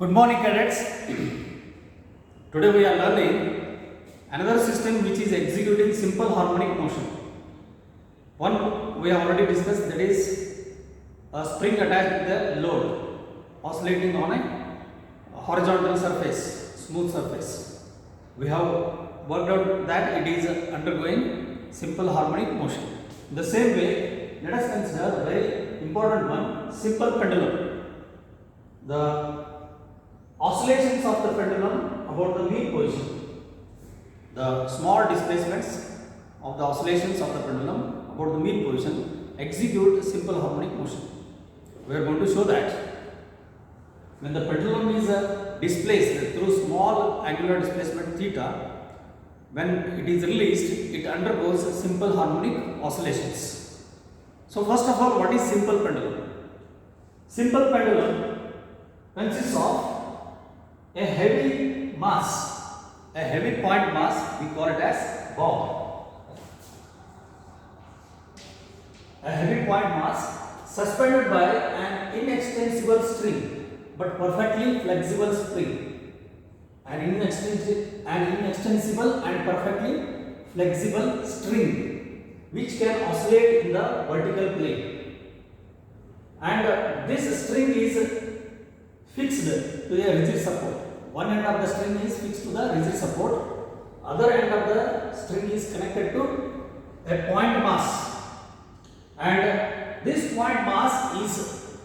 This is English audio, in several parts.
Good morning, cadets. Today we are learning another system which is executing simple harmonic motion. One we have already discussed, that is a spring attached with the load oscillating on a horizontal surface, smooth surface. We have worked out that it is undergoing simple harmonic motion. In the same way, let us consider a very important one, simple pendulum. The oscillations of the pendulum about the mean position, the small displacements of the oscillations of the pendulum about the mean position execute simple harmonic motion. We are going to show that when the pendulum is displaced through small angular displacement theta, when it is released, it undergoes simple harmonic oscillations. So first of all, what is simple pendulum? Simple pendulum consists of a heavy mass, a heavy point mass, we call it as bob. A heavy point mass suspended by an inextensible string, but perfectly flexible spring. An inextensible and perfectly flexible string which can oscillate in the vertical plane. And this string is fixed to a rigid support. One end of the string is fixed to the rigid support, other end of the string is connected to a point mass, and this point mass is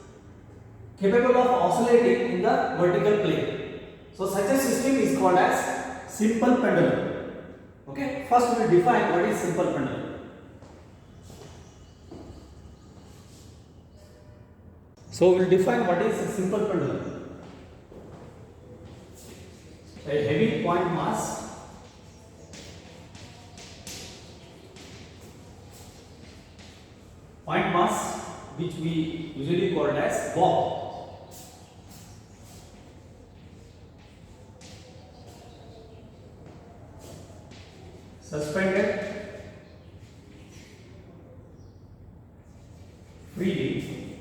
capable of oscillating in the vertical plane. So such a system is called as simple pendulum. Okay, first we will define what is simple pendulum. So we will define what is a simple pendulum. A heavy point mass which we usually call it as bob, suspended freely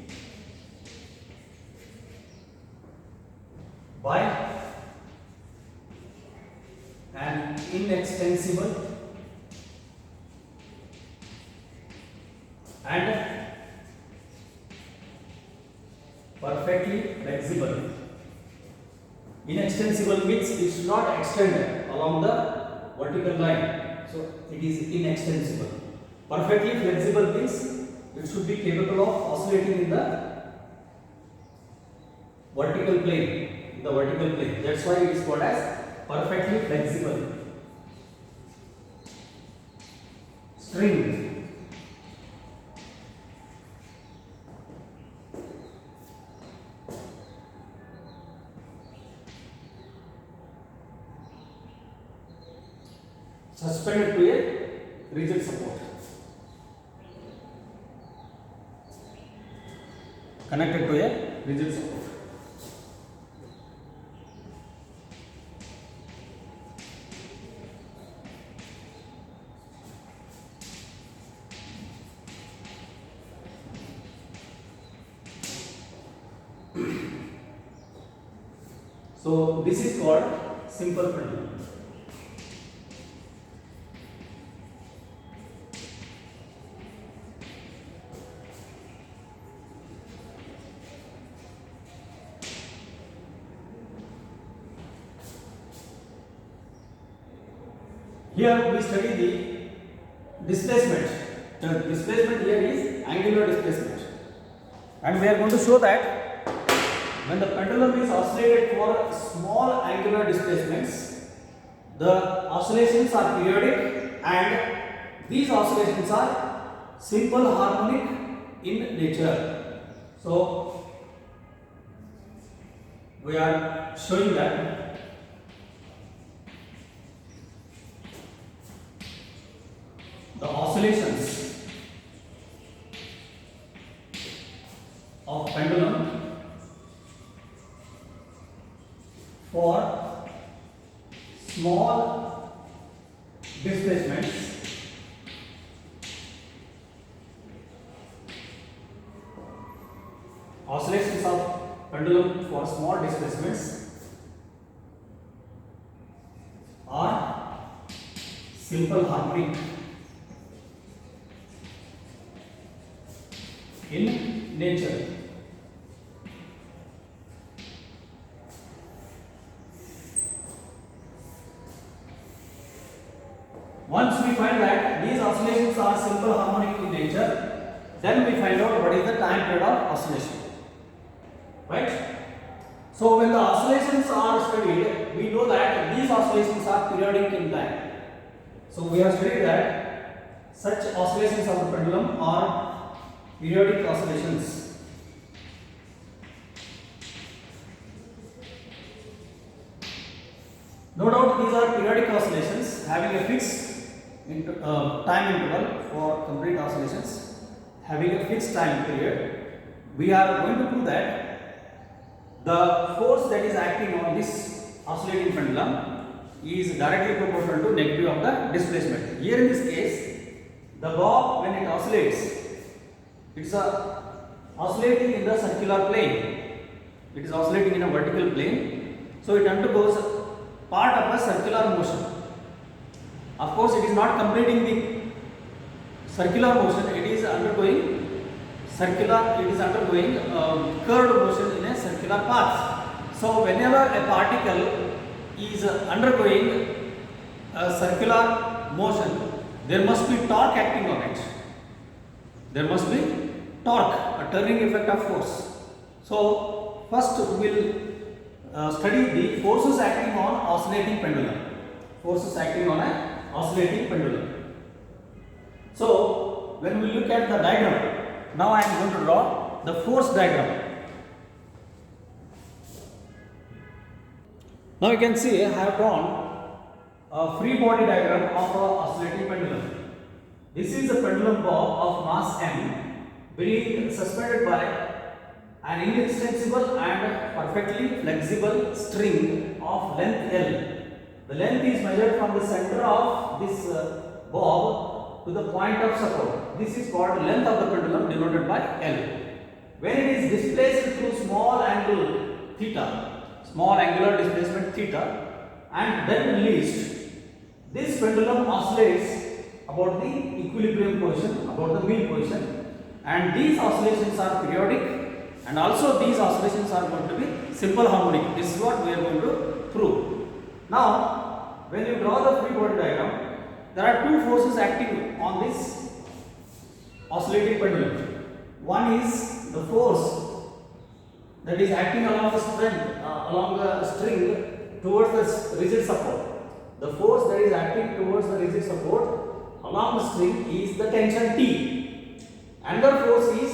by an inextensible and perfectly flexible. Inextensible means it should not extend along the vertical line, so it is inextensible. Perfectly flexible means it should be capable of oscillating in the vertical plane. That's why it is called as perfectly flexible string. Suspended to a rigid support, connected to a rigid support. So this is called simple pendulum. Here we study the displacement. The displacement here is angular displacement, and we are going to show that when the pendulum is oscillated for small angular displacements, the oscillations are periodic and these oscillations are simple harmonic in nature. So we are showing that the oscillations of pendulum for small displacements pendulum for small displacements simple harmonic in nature. Once we find that these oscillations are simple harmonic in nature, then we find out what is the time period of oscillation. Right? So when the oscillations are studied, we know that these oscillations are periodic in time. So we have studied that such oscillations of the pendulum are periodic oscillations. No doubt these are periodic oscillations having a fixed time interval for complete oscillations, having a fixed time period. We are going to prove that the force that is acting on this oscillating pendulum is directly proportional to negative of the displacement. Here in this case, the bob when it oscillates, it's oscillating in the circular plane. It is oscillating in a vertical plane, so it undergoes part of a circular motion. Of course, it is not completing the circular motion. It is undergoing curved motion in a circular path. So whenever a particle is undergoing a circular motion, there must be torque acting on it. There must be torque, a turning effect of force. So first we will study the forces acting on oscillating pendulum. Forces acting on a oscillating pendulum. So when we look at the diagram, now I am going to draw the force diagram. Now you can see I have drawn a free body diagram of an oscillating pendulum. This is a pendulum bob of mass m being suspended by an inextensible and perfectly flexible string of length L. The length is measured from the center of this bob to the point of support. This is called length of the pendulum, denoted by L. When it is displaced through small angle theta, small angular displacement theta, and then released, this pendulum oscillates about the equilibrium position, about the mean position, and these oscillations are periodic, and also these oscillations are going to be simple harmonic. This is what we are going to prove. Now, when you draw the free body diagram, there are two forces acting on this oscillating pendulum. One is the force that is acting along the string towards the rigid support. The force that is acting towards the rigid support along the string is the tension T. Another force is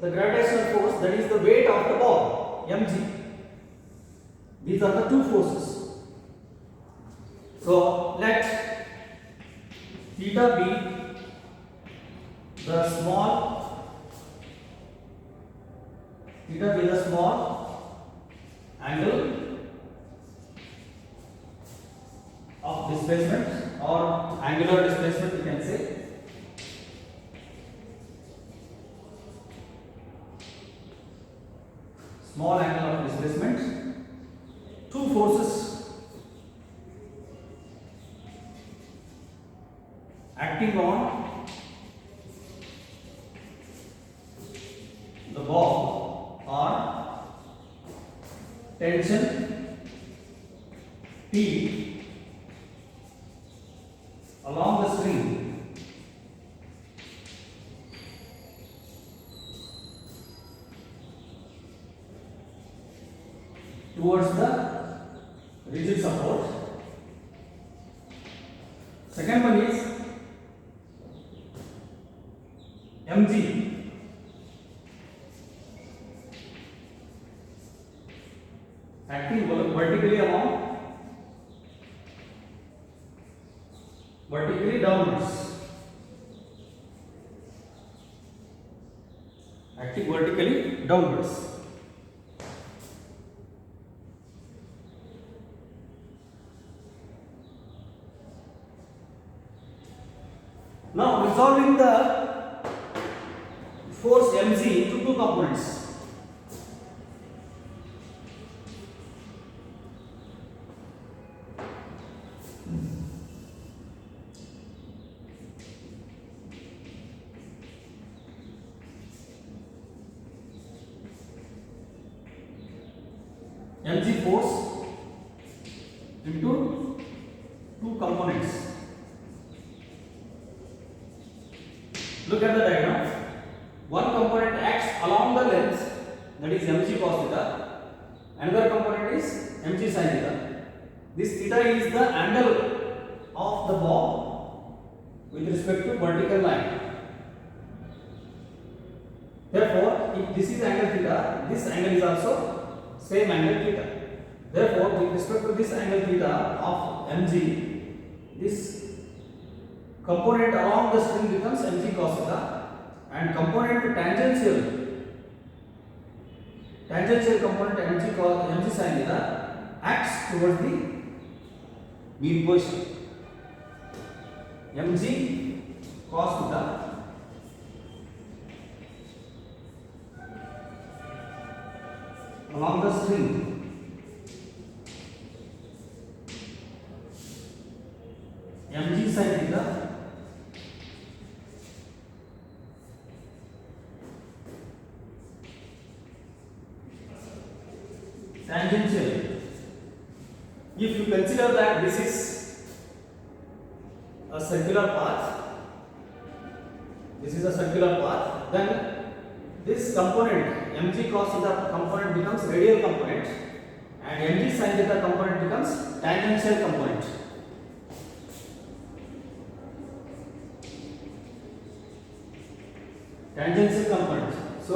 the gravitational force, that is the weight of the bob, mg. These are the two forces. So let theta be the small angle of displacement, or angular displacement we can say. Small angle of displacement. Two forces acting on the bob are tension T along the string towards the rigid support. Second one is mg, acting vertically downwards, acting vertically downwards. Now resolving the force mg into two components. mg force into two components. Look at the diagram. One component acts along the length, that is mg cos theta. Another component is mg sin theta. This theta is the angle of the bob with respect to vertical line. Therefore, if this is angle theta, this angle is also same angle theta. Therefore, with respect to this angle theta of mg, this component along the string becomes mg cos theta, and component tangential component mg sin theta acts towards the mean position. mg cos theta along the string mg sin theta tangential. If you consider that this is a circular path, then this component mg cos theta component becomes radial component, and mg sin theta component becomes tangential component. So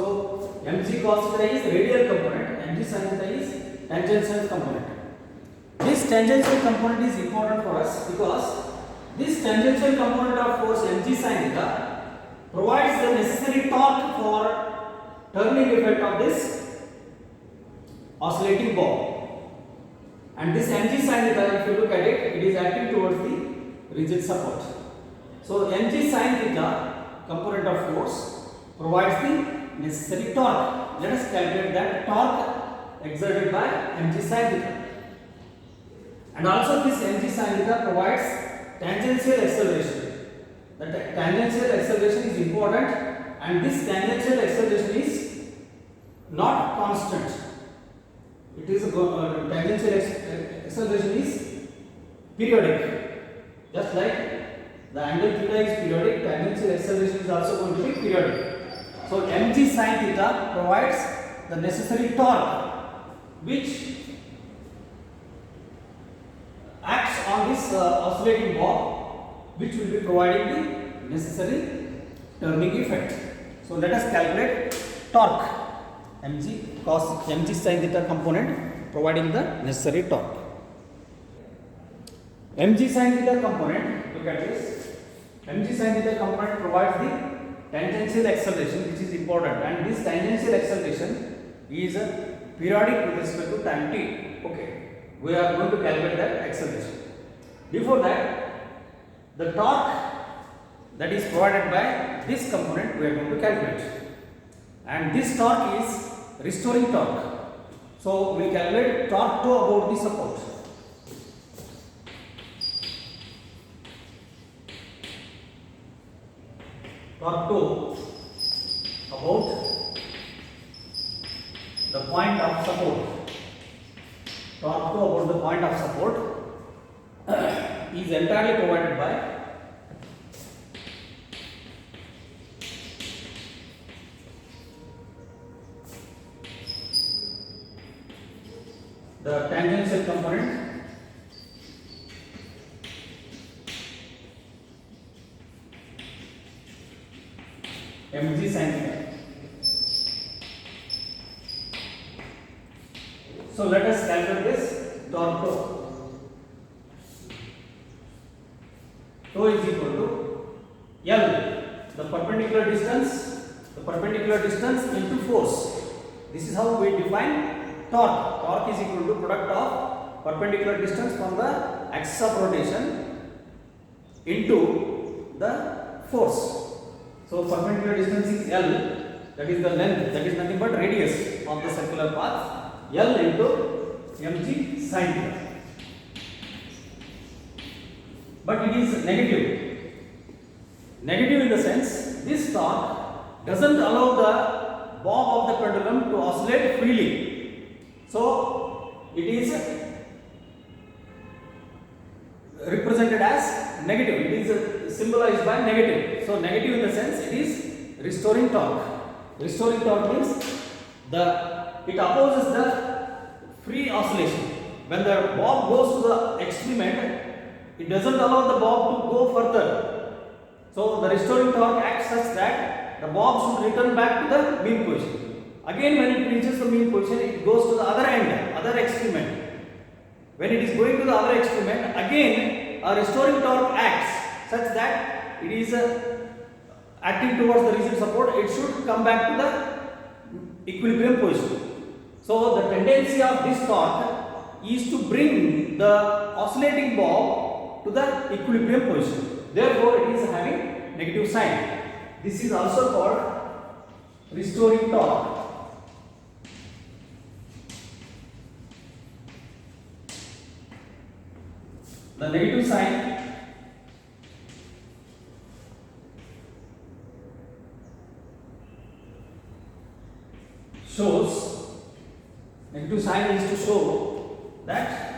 mg cos theta is radial component, mg sin theta is tangential component. This tangential component is important for us because this tangential component of force mg sin theta provides the necessary torque for turning effect of this oscillating bob. And this mg sin theta, if you look at it, it is acting towards the rigid support. So mg sin theta component of force provides the necessary torque. Let us calculate that torque exerted by mg sin theta. And also this mg sin theta provides tangential acceleration. The tangential acceleration is important, and this tangential acceleration is not constant. It is tangential acceleration is periodic. Just like the angle theta is periodic, tangential acceleration is also going to be periodic. So mg sin theta provides the necessary torque which acts on this oscillating bob, which will be providing the necessary turning effect. So let us calculate torque. mg sin theta component providing the necessary torque. mg sin theta component, look at this. mg sin theta component provides the tangential acceleration, which is important, and this tangential acceleration is periodic with respect to time t. Okay, we are going to calculate that acceleration. Before that, the torque that is provided by this component we are going to calculate, and this torque is restoring torque. So we will calculate torque to about the support. Torque to about the point of support. Torque to about the point of support is entirely provided by the tangential component mg sin theta. So let us calculate this torque tau. Tau is equal to L, the perpendicular distance into force. This is how we define torque. Torque is equal to product of perpendicular distance from the axis of rotation into the force. So perpendicular distance is L, that is the length, that is nothing but radius of the circular path, L into mg sin theta. But it is negative. Negative in the sense this torque doesn't allow the bob of the pendulum to oscillate freely. So it is represented as negative. It is symbolized by negative. So negative in the sense it is restoring torque. Restoring torque means it opposes the free oscillation. When the bob goes to the extreme end, it doesn't allow the bob to go further. So the restoring torque acts such that the bob should return back to the mean position. Again, when it reaches the mean position, it goes to the other end, other extreme end. When it is going to the other extreme end, again a restoring torque acts such that it is acting towards the rigid support. It should come back to the equilibrium position. So the tendency of this torque is to bring the oscillating bob to the equilibrium position. Therefore, it is having negative sign. This is also called restoring torque. The negative sign shows, negative sign is to show that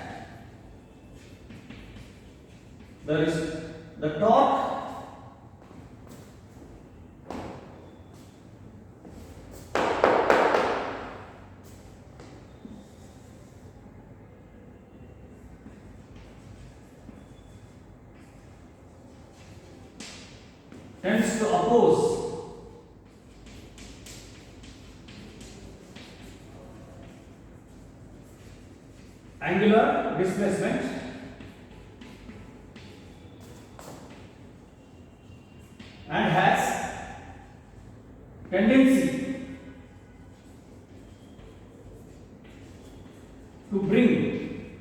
there is the torque tends to oppose angular displacement and has tendency to bring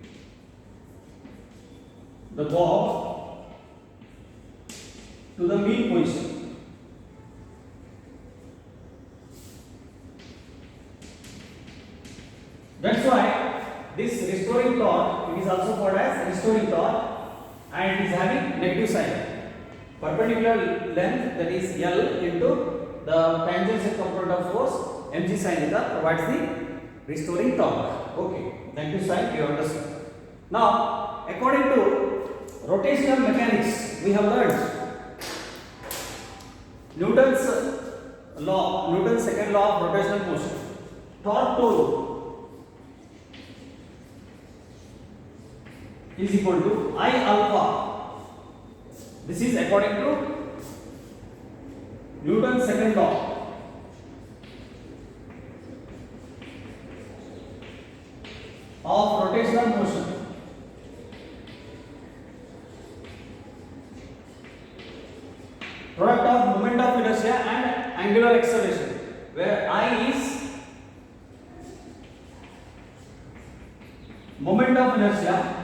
the bob to the mean position. That's why this restoring torque, it is also called as restoring torque, and it is having negative sign. Perpendicular length, that is L, into the tangential component of force mg sin theta provides the restoring torque. Okay, negative sign you understand. Now, according to rotational mechanics, we have learned Newton's law, Newton's second law of rotational motion. Torque to is equal to I alpha. This is according to Newton's second law. Of rotational motion. Product of moment of inertia and angular acceleration, where I is moment of inertia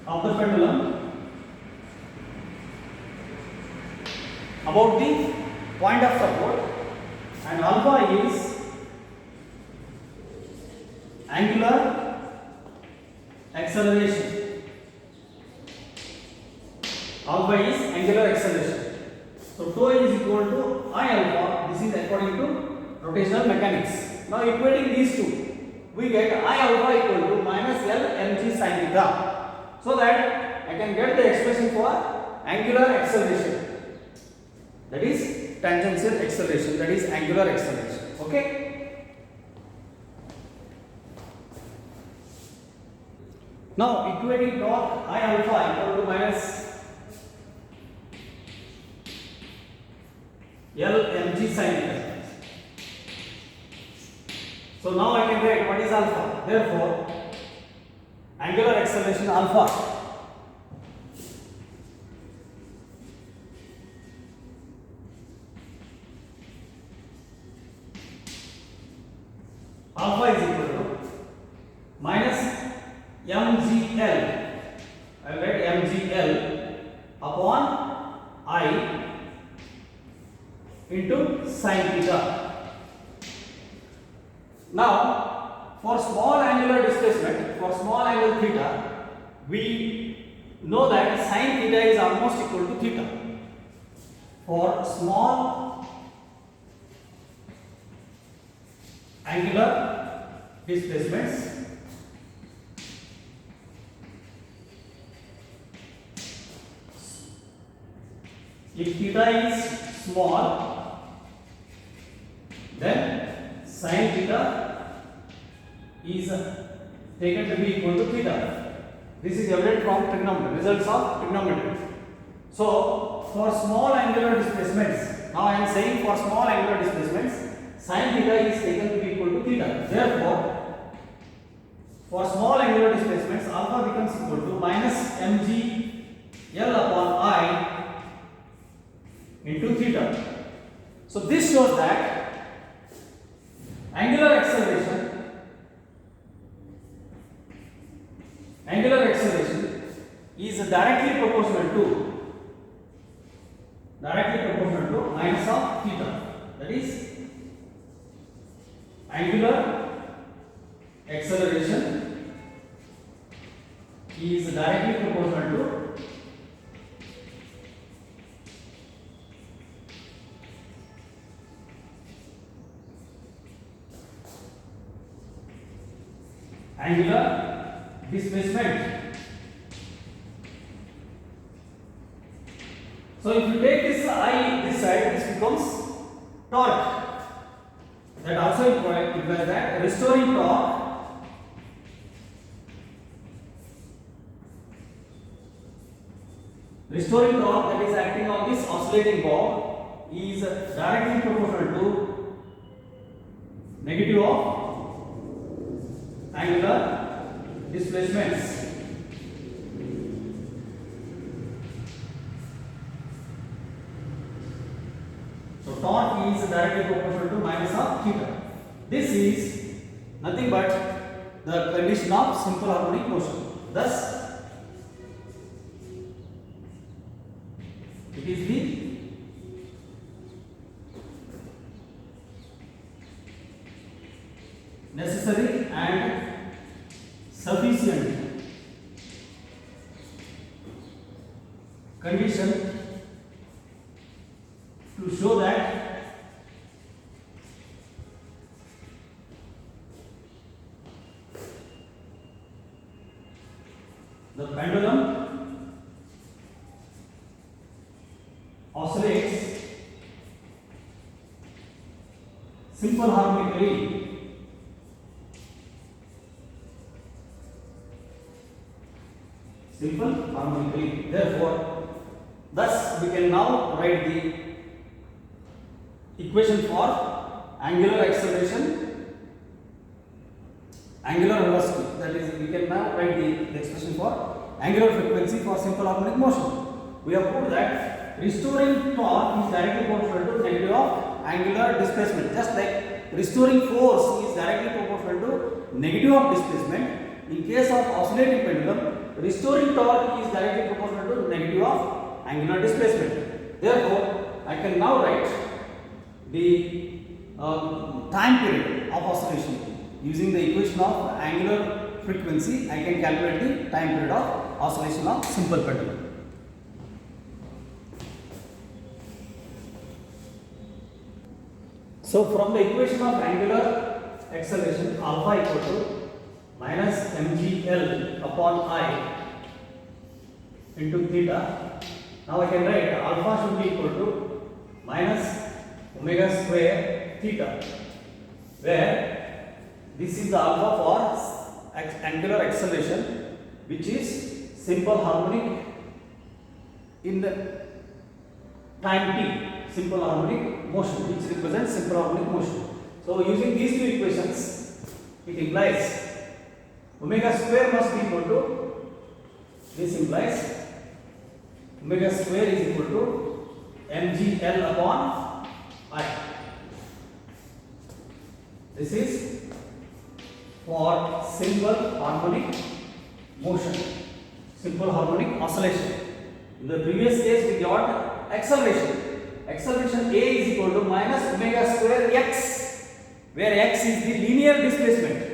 of the pendulum about the point of support, and alpha is angular acceleration. Alpha is angular acceleration. So tau is equal to I alpha. This is according to rotational mechanics. Now equating these two, we get I alpha equal to minus L mg sin theta. So that I can get the expression for angular acceleration. That is tangential acceleration. That is angular acceleration. Okay. Now equating torque I alpha equal to minus L mg sin theta. So now I can write what is alpha. Therefore, angular acceleration alpha is equal to minus mgl. I will write mgl upon I into sin theta. Now, for small angular displacement, for small angle theta, we know that sin theta is almost equal to theta. for small angular displacements, if theta is small, then sin theta is taken to be equal to theta. This is evident from trigonometry, results of trigonometry. So, for small angular displacements, now I am saying for small angular displacements, sin theta is taken to be equal to theta. Therefore, for small angular displacements, alpha becomes equal to minus mg L upon I into theta. So, this shows that angular acceleration is directly proportional to minus of theta. That is, angular acceleration is directly proportional to angular displacement. So if you take this I this side, this becomes torque. That also implies that restoring torque that is acting on this oscillating ball is directly proportional to negative of angular displacements. So torque is directly proportional to minus of theta. This is nothing but the condition of simple harmonic motion. Thus, it is the necessary and sufficient condition to show that the pendulum oscillates simple harmonically Therefore, thus we can now write the equation for angular acceleration, angular velocity. That is, we can now write the expression for angular frequency for simple harmonic motion. We have proved that restoring torque is directly proportional to negative of angular displacement. Just like restoring force is directly proportional to negative of displacement, in case of oscillating pendulum, restoring torque is directly proportional to negative of angular displacement. Therefore, I can now write the time period of oscillation using the equation of angular frequency. I can calculate the time period of oscillation of simple pendulum. So from the equation of angular acceleration, alpha equal to minus mgl upon I into theta. Now I can write alpha should be equal to minus omega square theta, where this is the alpha for angular acceleration, which is simple harmonic in the time t, simple harmonic motion, which represents simple harmonic motion. So using these two equations, it implies omega square must be equal to, this implies omega square is equal to mgl upon I. This is for simple harmonic motion, simple harmonic oscillation. In the previous case we got acceleration. Acceleration A is equal to minus omega square x, where x is the linear displacement.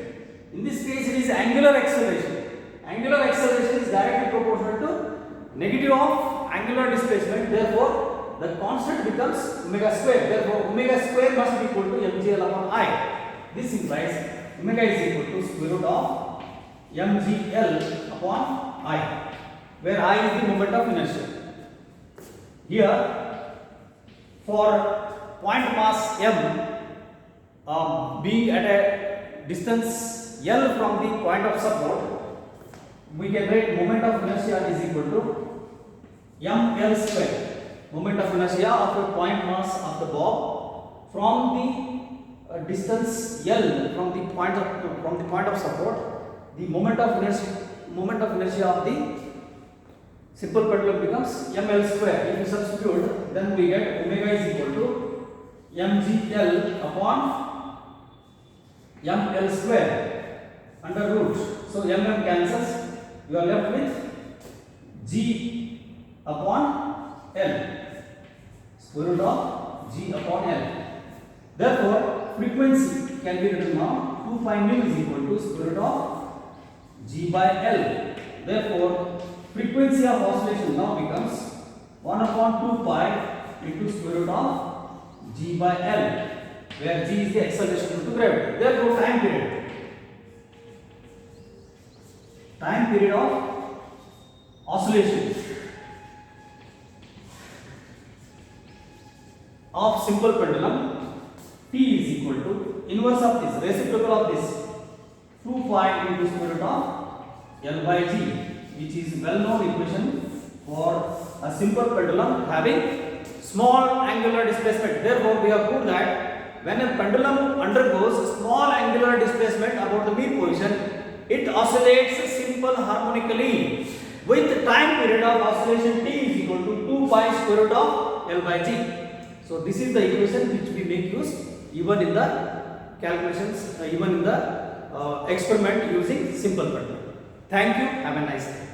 In this case it is angular acceleration. Angular acceleration is directly proportional to negative of angular displacement. Therefore, the constant becomes omega square. Therefore, omega square must be equal to mgl upon I. This implies omega is equal to square root of mgl upon I, where I is the moment of inertia. Here, for point mass m being at a distance L from the point of support, we can write moment of inertia is equal to ml square. Moment of inertia of a point mass of the bob from the distance L from the point of support. The moment of inertia of the simple pendulum becomes ml square. If we substitute, then we get omega is equal to mgl upon ml square under root. So mm cancels. You are left with g upon l, square root of g upon l. Therefore, frequency can be written now 2 pi mu is equal to square root of g by l. Therefore, frequency of oscillation now becomes 1 upon 2 pi into square root of g by l, where g is the acceleration due to gravity. Therefore, time period of oscillation of simple pendulum t is equal to inverse of this, reciprocal of this, 2 pi into square root of L by G, which is well known equation for a simple pendulum having small angular displacement. Therefore, we have proved that when a pendulum undergoes small angular displacement about the mean position, it oscillates simple harmonically with time period of oscillation t is equal to 2 pi square root of L by G. So this is the equation which we make use even in the calculations, even in the experiment using simple pendulum. Thank you. Have a nice day.